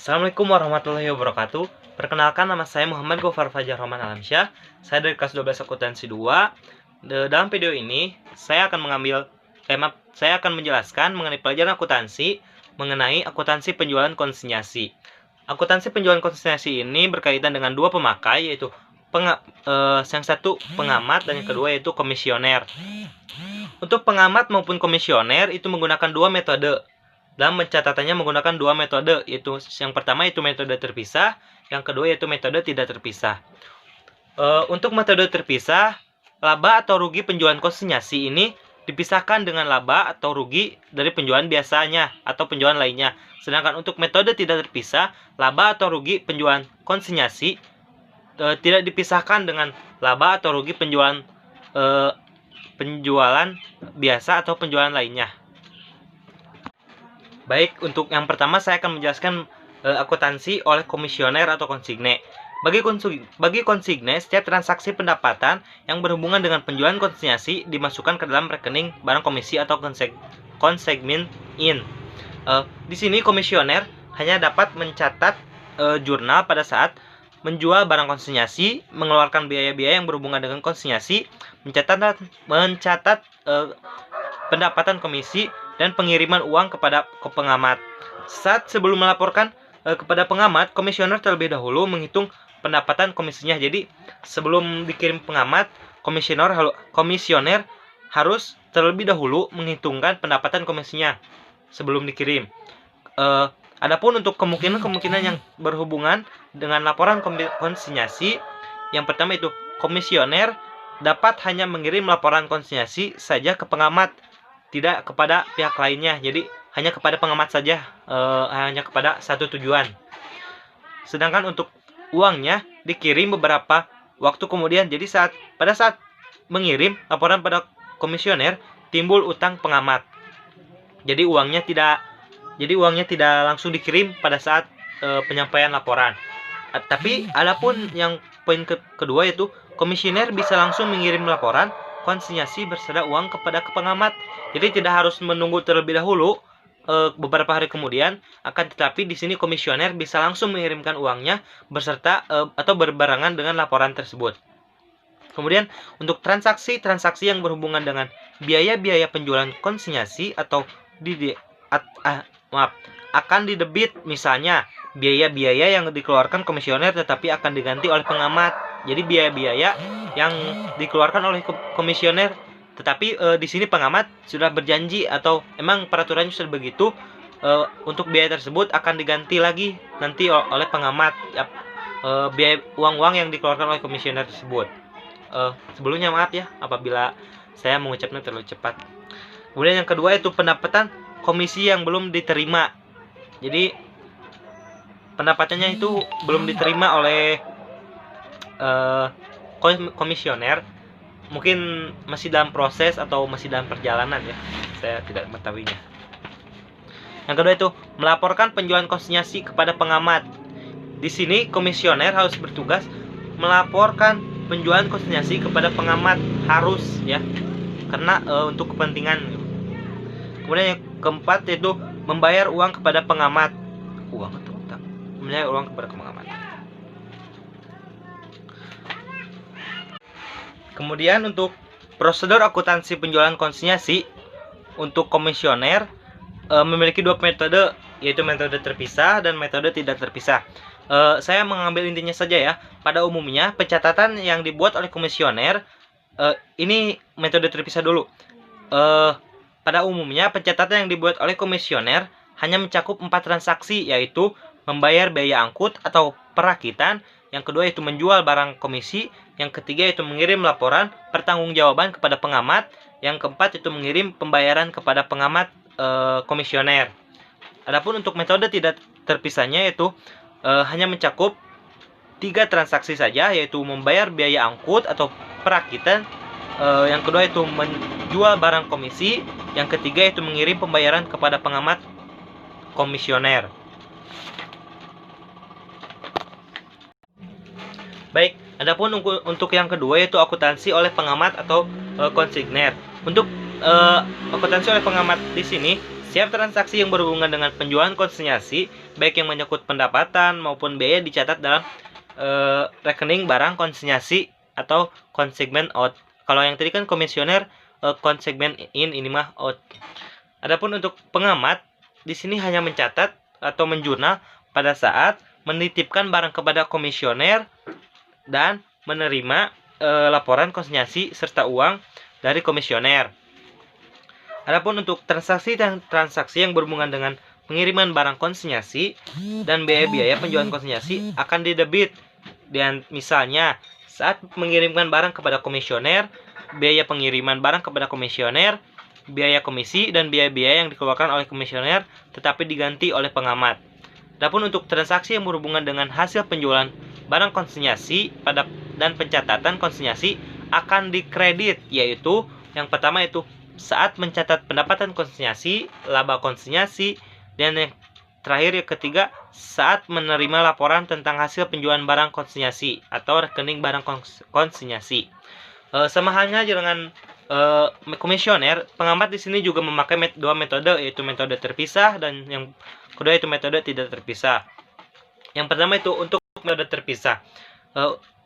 Assalamualaikum warahmatullahi wabarakatuh. Perkenalkan, nama saya Muhammad Gofar Fajar Rahman Alamsyah. Saya dari kelas 12 akuntansi 2. Dalam video ini saya akan menjelaskan mengenai pelajaran akuntansi mengenai akuntansi penjualan konsinyasi. Akuntansi penjualan konsinyasi ini berkaitan dengan dua pemakai, yaitu yang satu pengamat dan yang kedua yaitu komisioner. Untuk pengamat maupun komisioner itu menggunakan dua metode. Dalam pencatatannya menggunakan dua metode, yaitu yang pertama yaitu metode terpisah, yang kedua yaitu metode tidak terpisah. Untuk metode terpisah, laba atau rugi penjualan konsinyasi ini dipisahkan dengan laba atau rugi dari penjualan biasanya atau penjualan lainnya. Sedangkan untuk metode tidak terpisah, laba atau rugi penjualan konsinyasi tidak dipisahkan dengan laba atau rugi penjualan biasa atau penjualan lainnya. Baik, untuk yang pertama saya akan menjelaskan akuntansi oleh komisioner atau konsigne. Bagi konsigne, setiap transaksi pendapatan yang berhubungan dengan penjualan konsinyasi dimasukkan ke dalam rekening barang komisi atau consignment in. Di sini komisioner hanya dapat mencatat jurnal pada saat menjual barang konsinyasi, mengeluarkan biaya-biaya yang berhubungan dengan konsinyasi, mencatat pendapatan komisi, dan pengiriman uang kepada pengamat. Saat sebelum melaporkan kepada pengamat, komisioner terlebih dahulu menghitung pendapatan komisinya. Jadi sebelum dikirim pengamat, komisioner harus terlebih dahulu menghitungkan pendapatan komisinya sebelum dikirim. Adapun untuk kemungkinan yang berhubungan dengan laporan konsinyasi, yang pertama itu komisioner dapat hanya mengirim laporan konsinyasi saja ke pengamat, tidak kepada pihak lainnya. Jadi hanya kepada pengamat saja, hanya kepada satu tujuan. Sedangkan untuk uangnya dikirim beberapa waktu kemudian. Jadi pada saat mengirim laporan pada komisioner timbul utang pengamat. Jadi uangnya tidak langsung dikirim pada saat penyampaian laporan. Tapi adapun yang poin kedua yaitu komisioner bisa langsung mengirim laporan konsinyasi berserta uang kepada pengamat. Jadi tidak harus menunggu terlebih dahulu beberapa hari kemudian, akan tetapi di sini komisioner bisa langsung mengirimkan uangnya beserta atau berbarengan dengan laporan tersebut. Kemudian untuk transaksi yang berhubungan dengan biaya-biaya penjualan konsinyasi atau akan didebit, misalnya biaya-biaya yang dikeluarkan komisioner tetapi akan diganti oleh pengamat. Jadi biaya-biaya yang dikeluarkan oleh komisioner tetapi di sini pengamat sudah berjanji atau emang peraturannya sudah begitu, untuk biaya tersebut akan diganti lagi nanti oleh pengamat, biaya uang-uang yang dikeluarkan oleh komisioner tersebut. Sebelumnya maaf ya apabila saya mengucapnya terlalu cepat. Kemudian yang kedua itu pendapatan komisi yang belum diterima. Jadi pendapatannya itu belum diterima oleh komisioner, mungkin masih dalam proses atau masih dalam perjalanan ya, saya tidak mengetahuinya. Yang kedua itu melaporkan penjualan konsinyasi kepada pengamat. Di sini komisioner harus bertugas melaporkan penjualan konsinyasi kepada pengamat, harus ya, karena untuk kepentingan. Kemudian yang keempat yaitu membayar uang kepada pengamat. Membayar uang kepada pengamat. Kemudian untuk prosedur akuntansi penjualan konsinyasi untuk komisioner memiliki dua metode, yaitu metode terpisah dan metode tidak terpisah. Saya mengambil intinya saja ya. Pada umumnya pencatatan yang dibuat oleh komisioner, ini metode terpisah dulu. Pada umumnya pencatatan yang dibuat oleh komisioner hanya mencakup 4 transaksi, yaitu membayar biaya angkut atau perakitan, yang kedua yaitu menjual barang komisi, yang ketiga yaitu mengirim laporan pertanggungjawaban kepada pengamat, yang keempat yaitu mengirim pembayaran kepada pengamat komisioner. Adapun untuk metode tidak terpisahnya yaitu hanya mencakup 3 transaksi saja, yaitu membayar biaya angkut atau perakitan, yang kedua yaitu menjual barang komisi, yang ketiga yaitu mengirim pembayaran kepada pengamat komisioner. Baik, adapun untuk yang kedua yaitu akuntansi oleh pengamat atau konsigner. Untuk akuntansi oleh pengamat di sini Setiap transaksi yang berhubungan dengan penjualan konsinyasi, baik yang menyangkut pendapatan maupun biaya dicatat dalam rekening barang konsinyasi atau consignment out. Kalau yang tadi kan komisioner, consignment in, ini mah out. Adapun untuk pengamat, di sini hanya mencatat atau menjurnal pada saat menitipkan barang kepada komisioner dan menerima laporan konsinyasi serta uang dari komisioner. Adapun untuk transaksi yang berhubungan dengan pengiriman barang konsinyasi dan biaya-biaya penjualan konsinyasi akan didebit. Dan misalnya saat mengirimkan barang kepada komisioner, biaya pengiriman barang kepada komisioner, biaya komisi dan biaya-biaya yang dikeluarkan oleh komisioner tetapi diganti oleh pengamat. Adapun untuk transaksi yang berhubungan dengan hasil penjualan barang konsinyasi dan pencatatan konsinyasi akan dikredit, yaitu yang pertama itu saat mencatat pendapatan konsinyasi, laba konsinyasi, dan yang terakhir yang ketiga saat menerima laporan tentang hasil penjualan barang konsinyasi atau rekening barang konsinyasi. Sama halnya dengan komisioner, pengamat di sini juga memakai dua metode, yaitu metode terpisah dan yang kedua itu metode tidak terpisah. Yang pertama itu untuk metode terpisah.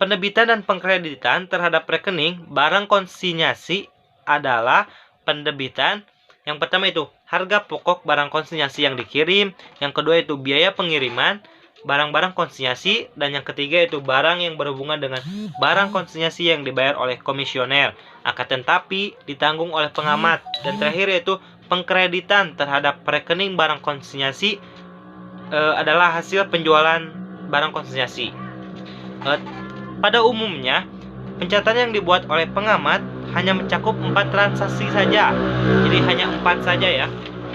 Penerbitan dan pengkreditan terhadap rekening barang konsinyasi adalah pendebitan. Yang pertama itu harga pokok barang konsinyasi yang dikirim, yang kedua itu biaya pengiriman barang-barang konsinyasi, dan yang ketiga itu barang yang berhubungan dengan barang konsinyasi yang dibayar oleh komisioner akan tetapi ditanggung oleh pengamat, dan terakhir yaitu pengkreditan terhadap rekening barang konsinyasi adalah hasil penjualan barang konsinyasi. Pada umumnya pencatatan yang dibuat oleh pengamat hanya mencakup 4 transaksi saja. Jadi hanya 4 saja ya,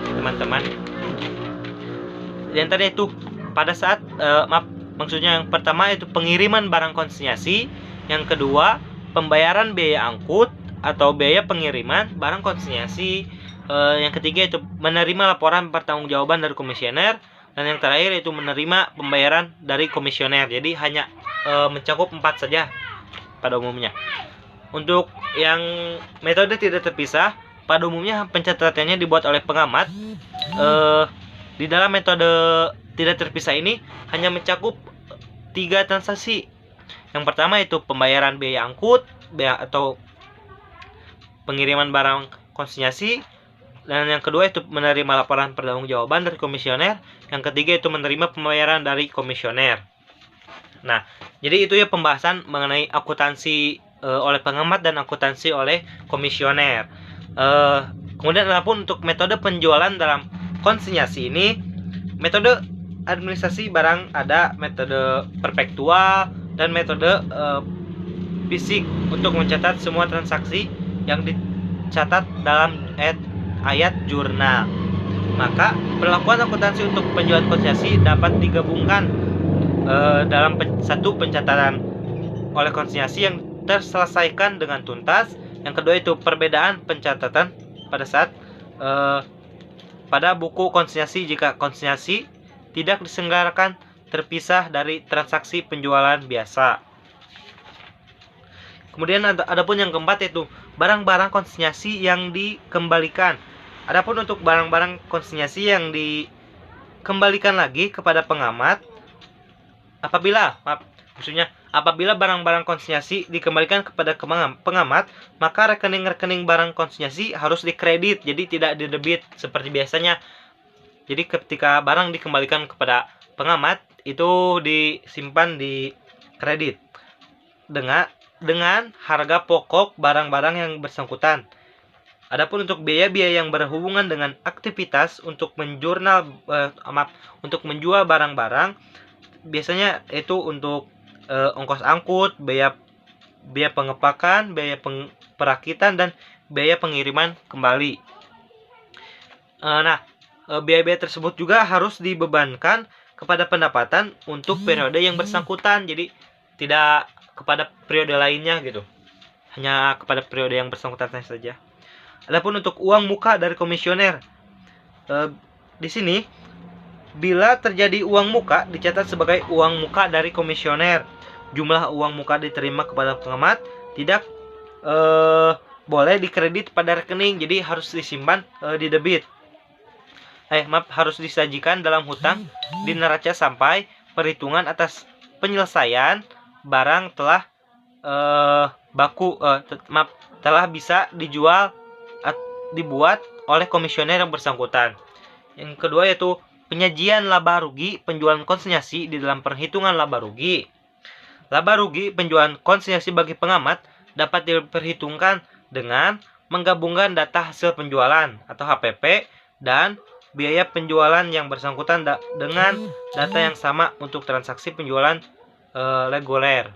teman-teman. Di antaranya itu pada saat maksudnya yang pertama itu pengiriman barang konsinyasi, yang kedua pembayaran biaya angkut atau biaya pengiriman barang konsinyasi, yang ketiga itu menerima laporan pertanggungjawaban dari komisioner, dan yang terakhir itu menerima pembayaran dari komisioner. Jadi hanya mencakup 4 saja pada umumnya. Untuk yang metode tidak terpisah, pada umumnya pencatatannya dibuat oleh pengamat. Di dalam metode tidak terpisah ini hanya mencakup 3 transaksi. Yang pertama itu pembayaran biaya angkut atau pengiriman barang konsinyasi, dan yang kedua itu menerima laporan pertanggungjawaban dari komisioner, yang ketiga itu menerima pembayaran dari komisioner. Nah, jadi itu ya pembahasan mengenai akuntansi oleh pengamat dan akuntansi oleh komisioner. Kemudian adapun untuk metode penjualan dalam konsinyasi ini, metode administrasi barang ada metode perpektual dan metode fisik untuk mencatat semua transaksi yang dicatat dalam ayat jurnal. Maka perlakuan akuntansi untuk penjualan konsinyasi dapat digabungkan dalam satu pencatatan oleh konsinyasi yang terselesaikan dengan tuntas. Yang kedua itu perbedaan pencatatan pada saat pada buku konsinyasi jika konsinyasi tidak diselenggarakan terpisah dari transaksi penjualan biasa. Kemudian adapun yang keempat yaitu barang-barang konsinyasi yang dikembalikan. Adapun untuk barang-barang konsinyasi yang dikembalikan lagi kepada pengamat apabila barang-barang konsinyasi dikembalikan kepada pengamat, maka rekening-rekening barang konsinyasi harus dikredit, jadi tidak didebit seperti biasanya. Jadi ketika barang dikembalikan kepada pengamat, itu disimpan di kredit dengan harga pokok barang-barang yang bersangkutan. Adapun untuk biaya-biaya yang berhubungan dengan aktivitas untuk untuk menjual barang-barang, biasanya itu untuk ongkos angkut, biaya pengepakan, biaya perakitan, dan biaya pengiriman kembali. Biaya-biaya tersebut juga harus dibebankan kepada pendapatan untuk periode yang bersangkutan. Jadi tidak kepada periode lainnya gitu. Hanya kepada periode yang bersangkutan saja. Adapun untuk uang muka dari komisioner, di sini bila terjadi uang muka dicatat sebagai uang muka dari komisioner. Jumlah uang muka diterima kepada pengamat tidak boleh dikredit pada rekening, jadi harus disimpan di debit. harus disajikan dalam hutang di neraca sampai perhitungan atas penyelesaian barang telah telah bisa dibuat oleh komisioner yang bersangkutan. Yang kedua yaitu penyajian laba rugi penjualan konsinyasi di dalam perhitungan laba rugi. Laba rugi penjualan konsinyasi bagi pengamat dapat diperhitungkan dengan menggabungkan data hasil penjualan atau HPP dan biaya penjualan yang bersangkutan dengan data yang sama untuk transaksi penjualan reguler.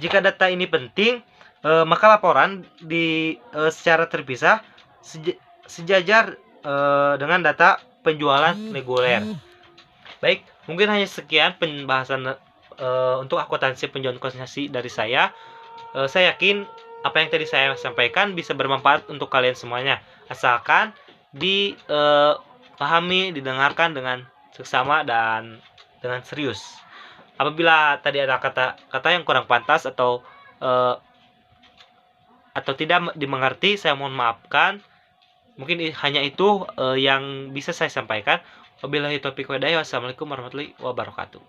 Jika data ini penting, maka laporan secara terpisah sejajar dengan data penjualan reguler. Baik, mungkin hanya sekian pembahasan untuk akuntansi penjualan konsinyasi dari saya. Saya yakin apa yang tadi saya sampaikan bisa bermanfaat untuk kalian semuanya, asalkan dipahami, didengarkan dengan seksama dan dengan serius. Apabila tadi ada kata-kata yang kurang pantas atau tidak dimengerti, saya mohon maafkan. Mungkin hanya itu yang bisa saya sampaikan. Wabillahi taufiq wal hidayah. Wassalamualaikum warahmatullahi wabarakatuh.